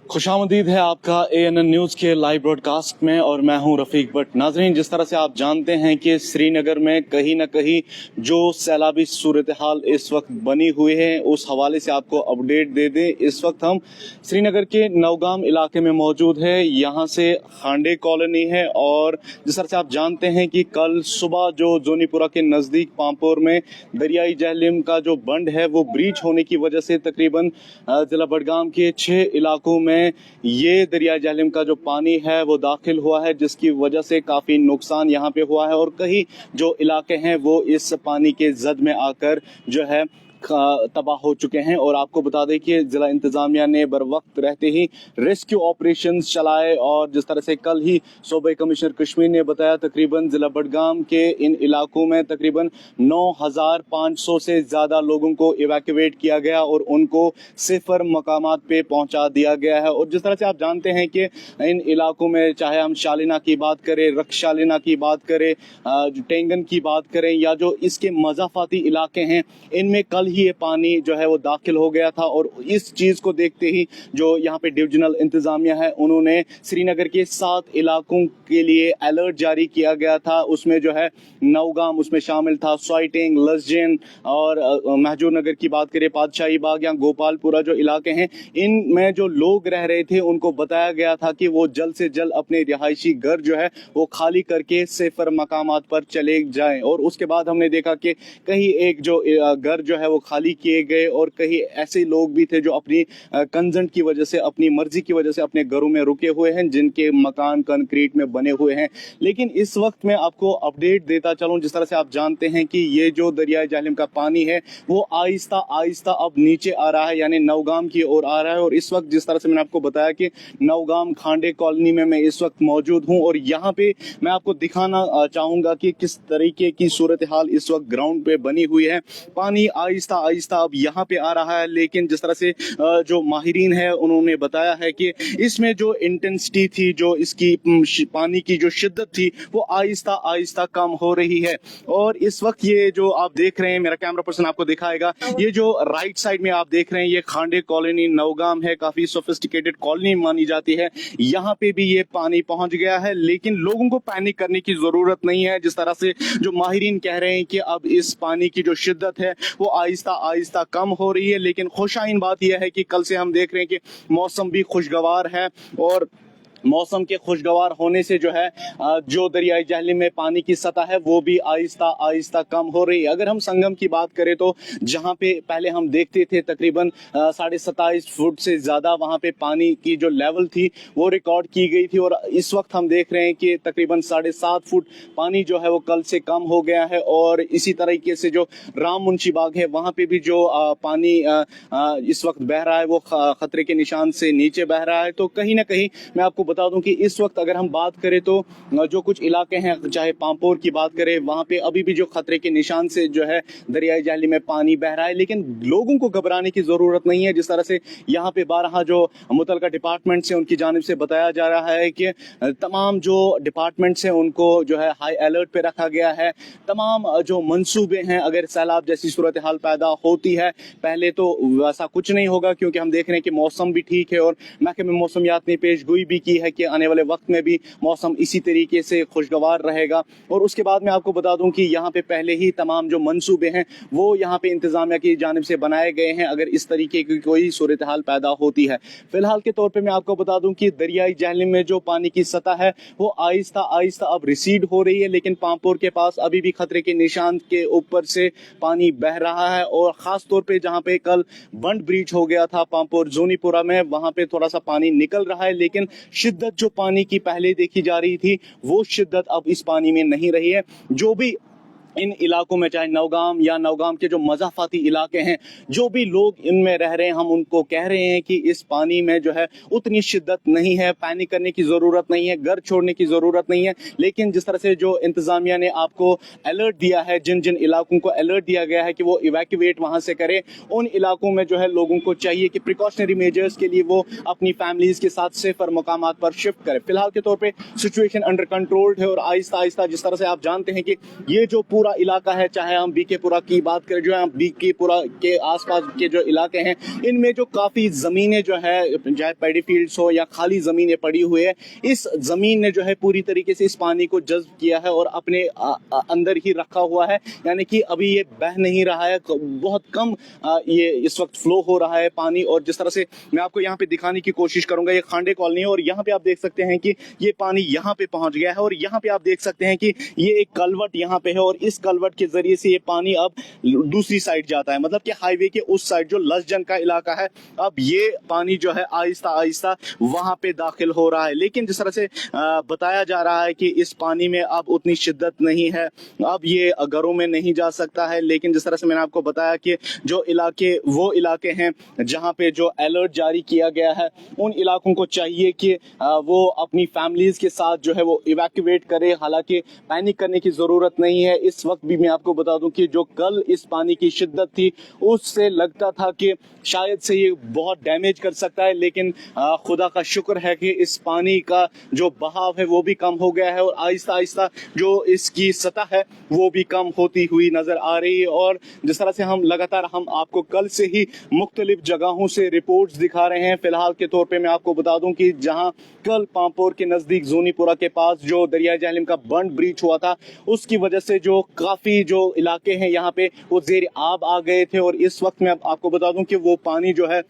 खुशामदीद है आपका ANN news के लाइव ब्रॉडकास्ट में और मैं हूं रफीक भट्ट। नाज़रीन, जिस तरह से आप जानते हैं कि श्रीनगर में कहीं ना कहीं जो सैलाबी सूरत हाल इस वक्त बनी हुई है, उस हवाले से आपको अपडेट दे दें। इस वक्त हम श्रीनगर के नवगाम इलाके में मौजूद है। यहाँ से खांडे कॉलोनी है और जिस तरह से आप जानते हैं कि कल सुबह जो जोनीपुरा के नज़दीक पामपोर में दरियाई जहलिम का जो बंड है वो ब्रीच होने की वजह से तकरीबन जिला बडगाम के 6 इलाकों में ये दरिया जहलिम का जो पानी है वो दाखिल हुआ है, जिसकी वजह से काफी नुकसान यहाँ पे हुआ है और कई जो इलाके हैं वो इस पानी के जद में आकर जो है तबाह हो चुके हैं। और आपको बता दें कि जिला इंतजामिया ने बर वक्त रहते ही रेस्क्यू ऑपरेशंस चलाए और जिस तरह से कल ही सूबाई कमिश्नर कश्मीर ने बताया तकरीबन जिला बडगाम के इन इलाकों में तकरीबन 9,500 से ज्यादा लोगों को इवैक्यूएट किया गया और उनको सिफर मकामात पे पहुंचा दिया गया है। और जिस तरह से आप जानते हैं कि इन इलाकों में चाहे हम शालिना की बात करें, रक्षालिना की बात करें, टेंगन की बात करें या जो इसके मजाफाती इलाके हैं, इनमें कल ही ये पानी जो है वो दाखिल हो गया था। और इस चीज को देखते ही जो यहाँ पे डिविजनल इंतजामिया है उन्होंने श्रीनगर के 7 इलाकों के लिए अलर्ट जारी किया गया था। उसमें जो है नवगाम उसमें शामिल था, स्वाइटिंग, लसजिन और महजूर नगर की बात करें, पातशाही बाग या गोपालपुरा जो इलाके हैं, इनमें जो लोग रह रहे थे उनको बताया गया था कि वो जल्द से जल्द अपने रिहायशी घर जो है वो खाली करके सेफर मकामात पर चले जाएं। और उसके बाद हमने देखा कि कहीं एक जो घर जो है वो खाली किए गए और कहीं ऐसे लोग भी थे जो अपनी कंसेंट की वजह से, अपनी मर्जी की वजह से अपने घरों में रुके हुए हैं, जिनके मकान कंक्रीट में बने हुए हैं। लेकिन इस वक्त मैं आपको अपडेट देता चलूं, जिस तरह से आप जानते हैं कि ये जो दरियाई जहलिम का पानी है वो आहिस्ता आहिस्ता अब नीचे आ रहा है, यानी नवगाम की ओर आ रहा है। और इस वक्त जिस तरह से मैंने आपको बताया कि नवगाम खांडे कॉलोनी में मैं इस वक्त मौजूद हूं और यहाँ पे मैं आपको दिखाना चाहूंगा कि किस तरीके की सूरत हाल इस वक्त ग्राउंड पे बनी हुई है। पानी आहिस्ता आहिस्ता अब यहाँ पे आ रहा है, लेकिन जिस तरह से जो माहिरीन है उन्होंने बताया है कि इसमें जो इंटेंसिटी थी, जो इसकी पानी की जो शिद्दत थी, वो आहिस्ता आहिस्ता कम हो रही है। और इस वक्त ये जो आप देख रहे हैं, मेरा कैमरा पर्सन आपको दिखाएगा, ये जो राइट साइड में आप देख रहे हैं ये खांडे कॉलोनी नवगाम है, काफी सोफिस्टिकेटेड कॉलोनी मानी जाती है। यहाँ पे भी ये पानी पहुंच गया है, लेकिन लोगों को पैनिक करने की जरूरत नहीं है। जिस तरह से जो माहिरीन कह रहे हैं कि अब इस पानी की जो शिद्दत है वो आहिस्ता आहिस्ता कम हो रही है। लेकिन खुशाइन बात यह है कि कल से हम देख रहे हैं कि मौसम भी खुशगवार है और मौसम के खुशगवार होने से जो है जो दरियाई जहलिम में पानी की सतह है वो भी आहिस्ता आहिस्ता कम हो रही है। अगर हम संगम की बात करें तो जहां पे पहले हम देखते थे तकरीबन 27.5 फुट से ज्यादा वहां पे पानी की जो लेवल थी वो रिकॉर्ड की गई थी, और इस वक्त हम देख रहे हैं कि तकरीबन 7.5 फुट पानी जो है वो कल से कम हो गया है। और इसी तरीके से जो राम मुंशी बाग है वहां पे भी जो पानी इस वक्त बह रहा है वो खतरे के निशान से नीचे बह रहा है। तो कहीं ना कहीं मैं आपको बता दूं कि इस वक्त अगर हम बात करें तो जो कुछ इलाके हैं, चाहे पामपोर की बात करें, वहां पे अभी भी जो खतरे के निशान से जो है दरियाई जहलिम में पानी बह रहा है। लेकिन लोगों को घबराने की जरूरत नहीं है। जिस तरह से यहाँ पे 12 जो मुतलका डिपार्टमेंट से उनकी जानिब से बताया जा रहा है कि तमाम जो डिपार्टमेंट्स हैं उनको जो है हाई अलर्ट पे रखा गया है। तमाम जो मंसूबे हैं, अगर सैलाब जैसी सूरत हाल पैदा होती है, पहले तो वैसा कुछ नहीं होगा क्योंकि हम देख रहे हैं कि मौसम भी ठीक है और महकमे मौसमियात ने पेशगोई भी की है कि आने वाले वक्त में भी मौसम इसी तरीके से खुशगवार रहेगा। और उसके बाद मैं आपको बता दूं कि यहाँ पे पहले ही तमाम जो मंसूबे हैं वो यहाँ पे इंतजामिया की जानिब से बनाए गए हैं अगर इस तरीके की कोई सूरत हाल पैदा होती है। फिलहाल के तौर पे मैं आपको बता दूं कि दरियाई जहलिम में जो पानी की सतह है वो आहिस्ता आहिस्ता अब रिसीड हो रही है, लेकिन पामपोर के पास अभी भी खतरे के निशान के ऊपर से पानी बह रहा है। और खास तौर पे जहाँ पे कल बंड ब्रीच हो गया था पामपोर जोनीपुरा में, वहां पे थोड़ा सा पानी निकल रहा है, लेकिन शिद्दत जो पानी की पहले देखी जा रही थी वो शिद्दत अब इस पानी में नहीं रही है। जो भी इन इलाकों में, चाहे नवगाम या नवगाम के जो मजाफाती इलाके हैं, जो भी लोग इनमें रह रहे हैं, हम उनको कह रहे हैं कि इस पानी में जो है उतनी शिद्दत नहीं है, पैनिक करने की जरूरत नहीं है, घर छोड़ने की जरूरत नहीं है। लेकिन जिस तरह से जो इंतजामिया ने आपको अलर्ट दिया है, जिन जिन इलाकों को अलर्ट दिया गया है कि वो इवैक्यूएट वहां से करें, उन इलाकों में जो है लोगों को चाहिए कि प्रिकॉशनरी मेजर्स के लिए वो अपनी फैमिलीज के साथ सेफर मकामात पर शिफ्ट करें। फिलहाल के तौर पर सिचुएशन अंडर कंट्रोल है और आहिस्ता आहिस्ता, जिस तरह से आप जानते हैं कि ये जो पूरा इलाका है, चाहे हम बीकेपुरा की बात करें, जो है बीकेपुरा के आसपास के जो इलाके हैं, इनमें जो काफ़ी ज़मीनें जो है, चाहे पैडी फील्ड्स हो या खाली ज़मीनें पड़ी हुई है, इस ज़मीन ने जो है पूरी तरीके से इस पानी को जज़्ब किया है और अपने अंदर ही रखा हुआ है, यानी कि अभी ये बह नहीं रहा है, बहुत कम ये इस वक्त फ्लो हो रहा है पानी। और जिस तरह से मैं आपको यहाँ पे दिखाने की कोशिश करूंगा, ये खांडे कॉलोनी है और यहाँ पे आप देख सकते हैं कि ये पानी यहाँ पे पहुंच गया है और यहाँ पे आप देख सकते हैं कि ये एक कलवट यहाँ पे है और इस कलवट के जरिए से ये पानी अब दूसरी साइड जाता है, मतलब कि हाईवे के उस साइड जो लसजन का इलाका है, अब ये पानी जो है आहिस्ता आहिस्ता वहां पे दाखिल हो रहा है। लेकिन जिस तरह से बताया जा रहा है कि इस पानी में अब उतनी शिद्दत नहीं है, अब ये घरों में नहीं जा सकता है। लेकिन जिस तरह से मैंने आपको बताया कि जो इलाके वो इलाके हैं जहां पे जो अलर्ट जारी किया गया है, उन इलाकों को चाहिए कि वो अपनी फैमिलीज के साथ जो है वो इवैक्यूएट करे। हालांकि पैनिक करने की जरूरत नहीं है। इस वक्त भी मैं आपको बता दूं कि जो कल इस पानी की शिद्दत थी, उससे लगता था कि शायद से ये बहुत डैमेज कर सकता है, लेकिन खुदा का शुक्र है कि इस पानी का जो बहाव है वो भी कम हो गया है और आहिस्ता आहिस्ता जो इसकी सतह है वो भी कम होती हुई नजर आ रही है। और जिस तरह से हम लगातार आपको कल से ही मुख्तलिफ जगहों से रिपोर्ट्स दिखा रहे हैं। फिलहाल के तौर पे मैं आपको बता दूं कि जहां कल पांपोर के नजदीक जोनीपुरा के पास जो दरिया जहलम का बंद ब्रीच हुआ था, उसकी वजह से जो काफी जो इलाके हैं यहाँ पे वो जेर आब आ गए थे और इस वक्त मैं आपको बता दूं कि वो पानी जो है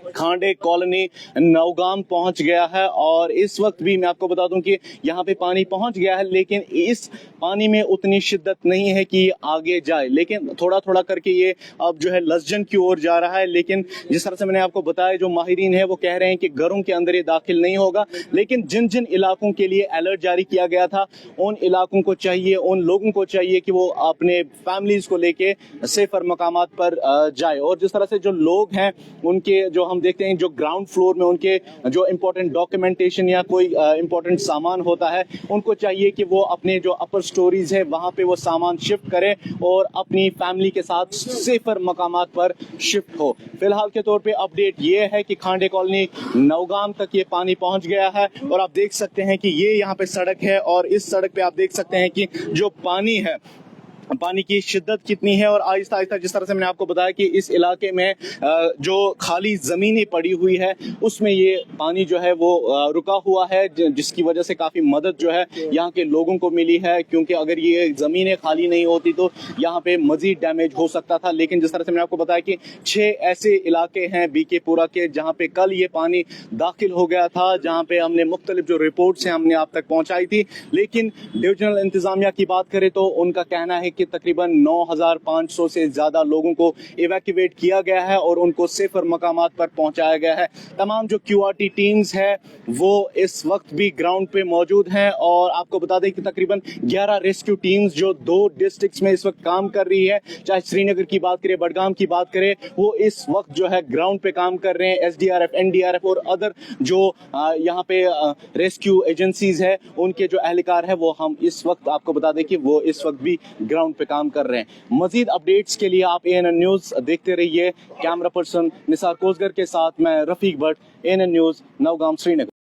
खांडे कॉलोनी नौगाम पहुंच गया है। और इस वक्त भी मैं आपको बता दूं कि यहाँ पे पानी पहुंच गया है, लेकिन इस पानी में उतनी शिद्दत नहीं है कि आगे जाए, लेकिन थोड़ा थोड़ा करके ये अब जो है लसजन की ओर जा रहा है। लेकिन जिस तरह से मैंने आपको बताया, जो माहिरीन है वो कह रहे हैं कि घरों के अंदर ये दाखिल नहीं होगा, लेकिन जिन जिन इलाकों के लिए अलर्ट जारी किया गया था, उन इलाकों को चाहिए, उन लोगों को चाहिए कि वो अपने फैमिलीज को लेके सेफर मकामात पर जाए। और जिस तरह से जो लोग हैं उनके जो हम देखते हैं जो ग्राउंड फ्लोर में उनके जो इंपॉर्टेंट डॉक्यूमेंटेशन या कोई इंपॉर्टेंट सामान होता है, उनको चाहिए कि वो अपने जो अपर स्टोरीज है वहां पे वो सामान शिफ्ट करें और अपनी फैमिली के साथ सेफर मकामात पर शिफ्ट हो। फिलहाल के तौर पे अपडेट ये है कि खांडे कॉलोनी नौगाम तक ये पानी पहुंच गया है और आप देख सकते हैं कि ये यहाँ पे सड़क है और इस सड़क पे आप देख सकते हैं कि जो पानी है, पानी की शिद्दत कितनी है। और आहिस्ता आहिस्ता जिस तरह से मैंने आपको बताया कि इस इलाके में जो खाली जमीनें पड़ी हुई है उसमें ये पानी जो है वो रुका हुआ है, जिसकी वजह से काफी मदद जो है यहाँ के लोगों को मिली है, क्योंकि अगर ये जमीनें खाली नहीं होती तो यहाँ पे मजीद डैमेज हो सकता था। लेकिन जिस तरह से मैंने आपको बताया कि 6 ऐसे इलाके हैं बीकेपुरा के जहाँ पे कल ये पानी दाखिल हो गया था, जहाँ पे हमने मुख्तलिफ जो रिपोर्ट्स हैं हमने आप तक पहुंचाई थी। लेकिन डिविजनल इंतजामिया की बात करें तो उनका कहना है कि तकरीबन 9,500 से ज्यादा लोगों को इवैक्यूएट किया गया है और उनको सेफर मकामात पर पहुंचाया गया है। तमाम जो क्यूआरटी टीम्स है वो इस वक्त भी ग्राउंड पे मौजूद हैं और आपको बता दें कि तकरीबन 11 रेस्क्यू टीम्स जो 2 डिस्ट्रिक्ट्स में इस वक्त काम कर रही है, चाहे श्रीनगर की बात करें, बडगाम की बात करें, वो इस वक्त जो है ग्राउंड पे काम कर रहे हैं। एसडीआरएफ, एनडीआरएफ और अदर जो यहाँ पे रेस्क्यू एजेंसीज है, उनके जो एहलकार है वो हम इस वक्त आपको बता दें कि वो इस वक्त भी ग्राउंड पे काम कर रहे हैं। मजीद अपडेट्स के लिए आप एएनएन न्यूज देखते रहिए। कैमरा पर्सन निसार कोसगर के साथ मैं रफीक भट्ट, एएनएन न्यूज, नौगाम, श्रीनगर।